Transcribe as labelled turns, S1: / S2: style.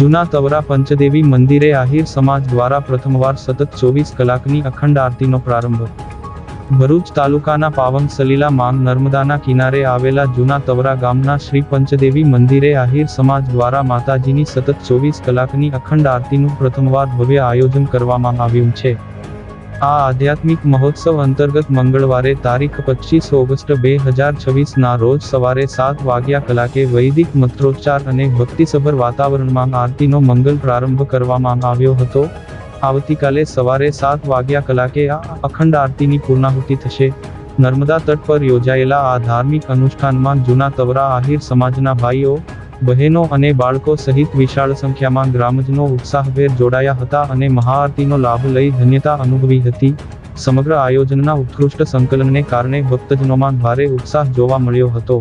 S1: જૂના તવરા પંચદેવી મંદિરે આહિર સમાજ દ્વારા પ્રથમવાર સતત 24 કલાકની અખંડ આરતીનો પ્રારંભ. ભરૂચ તાલુકાના પાવન સલીલા માંગ નર્મદાના કિનારે આવેલા જૂના તવરા ગામના શ્રી પંચદેવી મંદિરે આહિર સમાજ દ્વારા માતાજીની સતત 24 કલાકની અખંડ આરતીનું પ્રથમવાર ભવ્ય આયોજન કરવામાં આવ્યું છે. આ આધ્યાત્મિક મહોત્સવ અંતર્ગત મંગળવારે તારીખ 25 ઓગસ્ટ 2026 ના રોજ સવારે 7 વાગ્યા કલાકે વૈદિક મંત્રોચ્ચાર અને ભક્તિસભર વાતાવરણમાં આરતીનો મંગલ પ્રારંભ કરવામાં આવ્યો હતો. આવતીકાલે સવારે 7 વાગ્યા કલાકે આ અખંડ આરતીની પૂર્ણાહુતિ થશે. નર્મદા તટ પર યોજાયેલા આ ધાર્મિક અનુષ્ઠાનમાં જૂના તવરા આહિર સમાજના ભાઈઓ, બહેનો અને બાળકો સહિત વિશાળ સંખ્યામાં ગ્રામજનો ઉત્સાહભેર જોડાયા હતા અને મહાઆરતીનો લાભ લઈ ધન્યતા અનુભવી હતી. સમગ્ર આયોજનના ઉત્કૃષ્ટ સંકલનને કારણે ભક્તજનોમાં ભારે ઉત્સાહ જોવા મળ્યો હતો.